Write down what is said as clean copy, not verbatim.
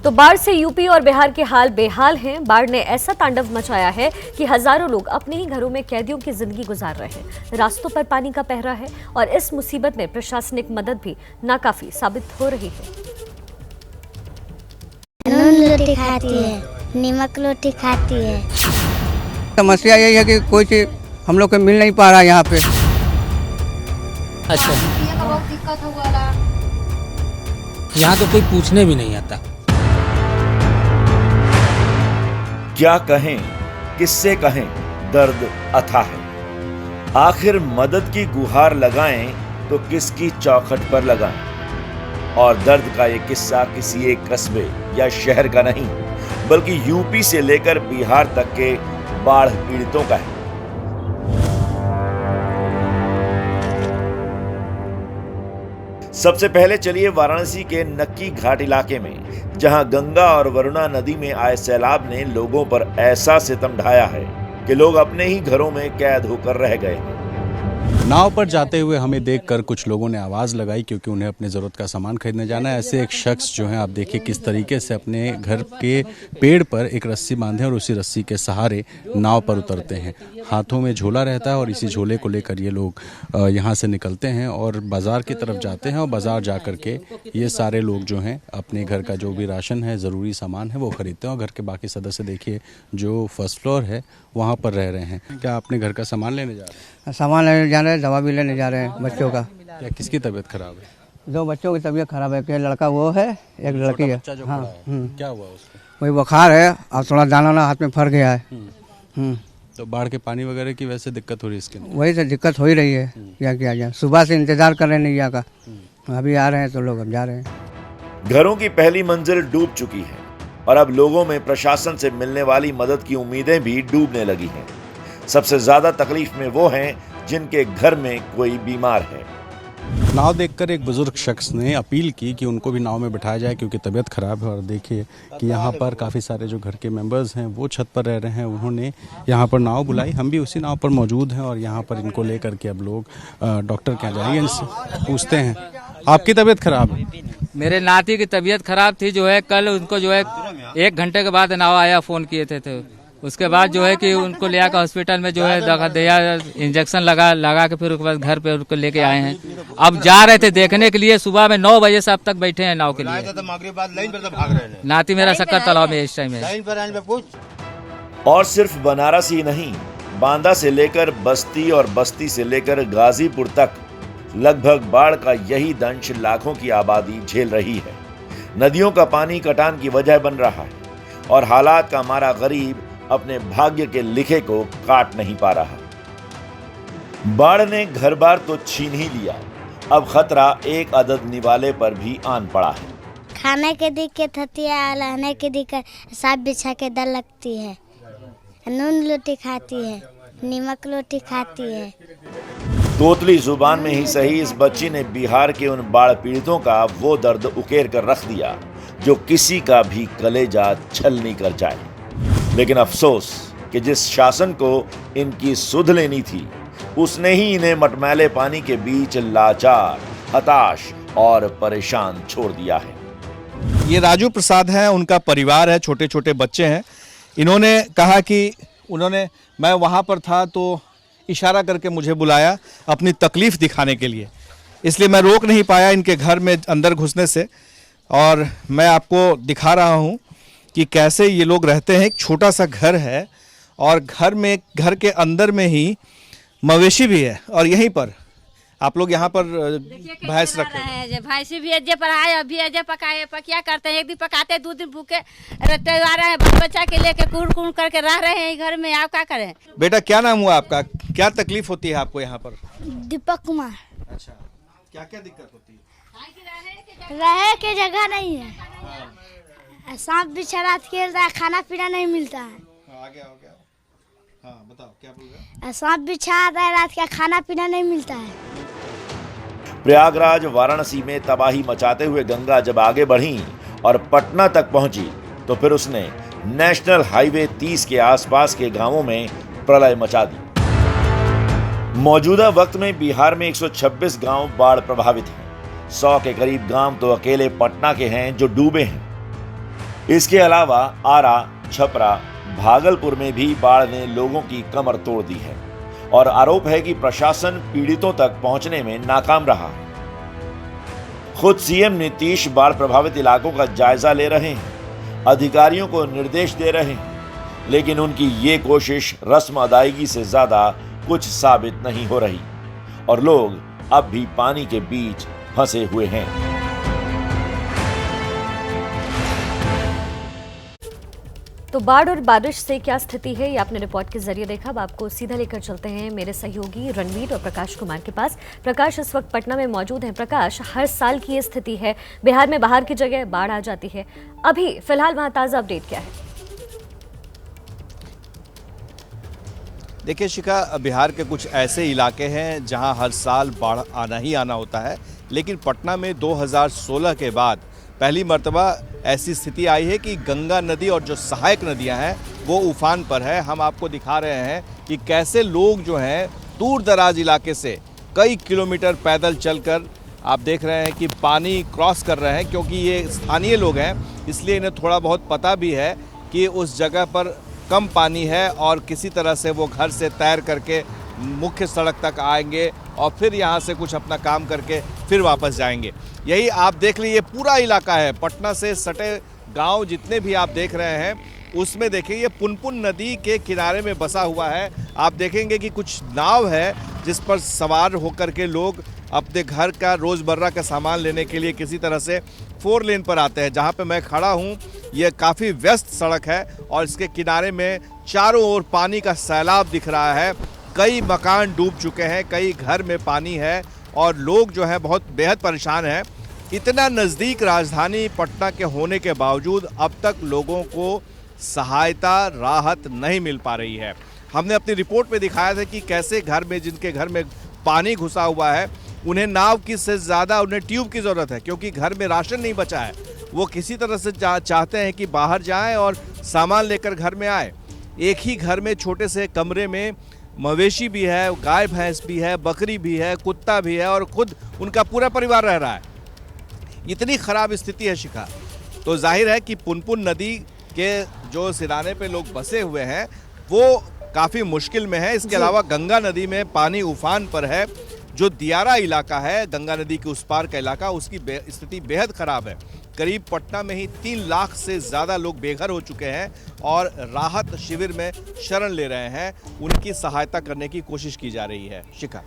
तो बाढ़ से यूपी और बिहार के हाल बेहाल हैं। बाढ़ ने ऐसा तांडव मचाया है कि हजारों लोग अपने ही घरों में कैदियों की जिंदगी गुजार रहे हैं। रास्तों पर पानी का पहरा है और इस मुसीबत में प्रशासनिक मदद भी नाकाफी साबित हो रही है। नून रोटी खाती है, नमक रोटी खाती है। समस्या यही है कि कोई चीज हम लोग को मिल नहीं पा रहा यहाँ पे। अच्छा, बहुत दिक्कत हुआ। यहाँ तो कोई पूछने भी नहीं आता। क्या कहें, किससे कहें, दर्द अथाह है। आखिर मदद की गुहार लगाएं तो किसकी चौखट पर लगाएं। और दर्द का ये किस्सा किसी एक कस्बे या शहर का नहीं, बल्कि यूपी से लेकर बिहार तक के बाढ़ पीड़ितों का है। सबसे पहले चलिए वाराणसी के नक्की घाट इलाके में, जहां गंगा और वरुणा नदी में आए सैलाब ने लोगों पर ऐसा सितम ढाया है कि लोग अपने ही घरों में कैद होकर रह गए हैं। नाव पर जाते हुए हमें देखकर कुछ लोगों ने आवाज़ लगाई, क्योंकि उन्हें अपने ज़रूरत का सामान खरीदने जाना है। ऐसे एक शख्स जो है, आप देखिए किस तरीके से अपने घर के पेड़ पर एक रस्सी बांधे और उसी रस्सी के सहारे नाव पर उतरते हैं। हाथों में झोला रहता है और इसी झोले को लेकर ये लोग यहाँ से निकलते हैं और बाज़ार की तरफ जाते हैं। और बाज़ार जा कर के ये सारे लोग जो हैं अपने घर का जो भी राशन है, ज़रूरी सामान है, वो खरीदते हैं। और घर के बाकी सदस्य देखिए जो फर्स्ट फ्लोर है वहाँ पर रह रहे हैं। क्या अपने घर का सामान लेने जा रहे हैं? सामान लेने जा रहे हैं, दवा भी लेने जा रहे हैं बच्चों का। क्या किसकी तबीयत खराब है? दो बच्चों की तबीयत खराब है। एक लड़का वो है, एक लड़की है। हाँ, क्या हुआ उसको? वही बुखार है और थोड़ा दाना हाथ में फर गया है। तो बाढ़ के पानी वगैरह की वैसे दिक्कत हो रही है इसके? वही तो दिक्कत हो ही रही है। क्या किया जाए, सुबह से इंतजार कर रहे हैं नैया का। अभी आ रहे हैं तो लोग अब जा रहे हैं। घरों की पहली मंजिल डूब चुकी है और अब लोगों में प्रशासन से मिलने वाली मदद की उम्मीदें भी डूबने लगी हैं। सबसे ज्यादा तकलीफ में वो हैं जिनके घर में कोई बीमार है। नाव देखकर एक बुजुर्ग शख्स ने अपील की कि उनको भी नाव में बिठाया जाए, क्योंकि तबीयत खराब है। और देखिए कि यहाँ पर काफ़ी सारे जो घर के मेंबर्स हैं वो छत पर रह रहे हैं। उन्होंने यहाँ पर नाव बुलाई, हम भी उसी नाव पर मौजूद हैं और यहाँ पर इनको लेकर के अब लोग डॉक्टर के यहाँ जाएंगे। इनसे पूछते हैं, आपकी तबीयत खराब है? मेरे नाती की तबीयत खराब थी, जो है कल उनको जो है 1 घंटे के बाद नाव आया, फ़ोन किए थे तो उसके बाद जो है कि उनको ले आकर हॉस्पिटल में जो है दवा दिया, इंजेक्शन लगा के फिर उसके बाद घर पे उनको लेके आए हैं। अब जा रहे थे देखने के लिए, सुबह में 9 बजे से अब तक बैठे हैं नाव के लिए। नाती मेरा शक्कर तालाब में इस टाइम है। और सिर्फ बनारस ही नहीं, बांदा से लेकर बस्ती और बस्ती से लेकर गाजीपुर तक लगभग बाढ़ का यही दंश लाखों की आबादी झेल रही है। नदियों का पानी कटान की वजह बन रहा है और हालात का मारा गरीब अपने भाग्य के लिखे को काट नहीं पा रहा। बाढ़ ने घर बार तो छीन ही लिया, अब खतरा एक अदद निवाले पर भी आन पड़ा है। खाने के दिक्कत होती है, रहने की दिक्कत, साफ बिछा के डर लगती है। नून रोटी खाती है, नमक रोटी खाती है। तोतली जुबान में ही सही, इस बच्ची ने बिहार के उन बाढ़ पीड़ितों का वो दर्द उकेर कर रख दिया जो किसी का भी कलेजा छलनी कर जाए। लेकिन अफसोस कि जिस शासन को इनकी सुध लेनी थी, उसने ही इन्हें मटमैले पानी के बीच लाचार, हताश और परेशान छोड़ दिया है। ये राजू प्रसाद हैं, उनका परिवार है, छोटे छोटे बच्चे हैं। इन्होंने कहा कि मैं वहाँ पर था तो इशारा करके मुझे बुलाया अपनी तकलीफ दिखाने के लिए, इसलिए मैं रोक नहीं पाया इनके घर में अंदर घुसने से। और मैं आपको दिखा रहा हूँ कि कैसे ये लोग रहते हैं। एक छोटा सा घर है और घर के अंदर में ही मवेशी भी है। और यहीं पर आप लोग यहाँ पर भैंस रखे हैं। भैंसी भी अजे पर आए, अभी अजे पकाए पकिया करते हैं। एक दिन पकाते, 2 दिन भूखे रहते आ रहे हैं। बच्चा के लेके कूड़ करके रह रहे हैं घर में। आप क्या करें? बेटा क्या नाम हुआ आपका? क्या तकलीफ होती है आपको यहाँ पर? दीपक कुमार। अच्छा, क्या क्या दिक्कत होती है? रहे के जगह नहीं है, सांप बिच्छा रात खेलता है, खाना पीना नहीं मिलता है। आगे आओ, क्या? हाँ बताओ, क्या बोल रहे हैं? सांप बिच्छा आता है रात का, खाना पीना नहीं मिलता है। प्रयागराज वाराणसी में तबाही मचाते हुए गंगा जब आगे बढ़ी और पटना तक पहुंची, तो फिर उसने नेशनल हाईवे 30 के आसपास के गांवों में प्रलय मचा दी। मौजूदा वक्त में बिहार में 126 गांव बाढ़ प्रभावित हैं। 100 के करीब गांव तो अकेले पटना के हैं जो डूबे हैं। इसके अलावा आरा, छपरा, भागलपुर में भी बाढ़ ने लोगों की कमर तोड़ दी है और आरोप है कि प्रशासन पीड़ितों तक पहुंचने में नाकाम रहा। खुद सीएम नीतीश बाढ़ प्रभावित इलाकों का जायजा ले रहे हैं, अधिकारियों को निर्देश दे रहे हैं, लेकिन उनकी ये कोशिश रस्म अदायगी से ज्यादा कुछ साबित नहीं हो रही और लोग अब भी पानी के बीच फंसे हुए हैं। तो बाढ़ और बारिश से क्या स्थिति है, ये आपने रिपोर्ट के जरिए देखा। अब आपको सीधा लेकर चलते हैं मेरे सहयोगी रणवीर और प्रकाश कुमार के पास। प्रकाश इस वक्त पटना में मौजूद हैं। प्रकाश, हर साल की ये स्थिति है, बिहार में बाहर की जगह बाढ़ आ जाती है, अभी फिलहाल वहां ताजा अपडेट क्या है? देखिए शिखा, बिहार के कुछ ऐसे इलाके हैं जहां हर साल बाढ़ आना ही आना होता है, लेकिन पटना में 2016 के बाद पहली मर्तबा ऐसी स्थिति आई है कि गंगा नदी और जो सहायक नदियां हैं वो उफान पर है। हम आपको दिखा रहे हैं कि कैसे लोग जो हैं दूर दराज इलाके से कई किलोमीटर पैदल चलकर आप देख रहे हैं कि पानी क्रॉस कर रहे हैं, क्योंकि ये स्थानीय लोग हैं इसलिए इन्हें थोड़ा बहुत पता भी है कि उस जगह पर कम पानी है और किसी तरह से वो घर से तैर करके मुख्य सड़क तक आएंगे और फिर यहाँ से कुछ अपना काम करके फिर वापस जाएंगे। यही आप देख लीजिए पूरा इलाका है, पटना से सटे गांव जितने भी आप देख रहे हैं उसमें देखिए ये पुनपुन नदी के किनारे में बसा हुआ है। आप देखेंगे कि कुछ नाव है जिस पर सवार होकर के लोग अपने घर का रोज़मर्रा का सामान लेने के लिए किसी तरह से 4 लेन पर आते हैं। जहाँ पे मैं खड़ा हूँ ये काफ़ी व्यस्त सड़क है और इसके किनारे में चारों ओर पानी का सैलाब दिख रहा है। कई मकान डूब चुके हैं, कई घर में पानी है और लोग जो है बहुत बेहद परेशान हैं। इतना नज़दीक राजधानी पटना के होने के बावजूद अब तक लोगों को सहायता, राहत नहीं मिल पा रही है। हमने अपनी रिपोर्ट में दिखाया था कि कैसे घर में, जिनके घर में पानी घुसा हुआ है, उन्हें नाव की से ज़्यादा उन्हें ट्यूब की ज़रूरत है, क्योंकि घर में राशन नहीं बचा है। वो किसी तरह से चाहते हैं कि बाहर जाएं और सामान लेकर घर में आए। एक ही घर में छोटे से कमरे में मवेशी भी है, गाय भैंस भी है, बकरी भी है, कुत्ता भी है और खुद उनका पूरा परिवार रह रहा है। इतनी ख़राब स्थिति है शिखा। तो जाहिर है कि पुनपुन नदी के जो सिराने पे लोग बसे हुए हैं वो काफ़ी मुश्किल में है। इसके अलावा गंगा नदी में पानी उफान पर है। जो दियारा इलाका है, गंगा नदी के उस पार का इलाका, उसकी स्थिति बेहद ख़राब है। करीब पटना में ही 3 लाख से ज़्यादा लोग बेघर हो चुके हैं और राहत शिविर में शरण ले रहे हैं। उनकी सहायता करने की कोशिश की जा रही है। शिखा।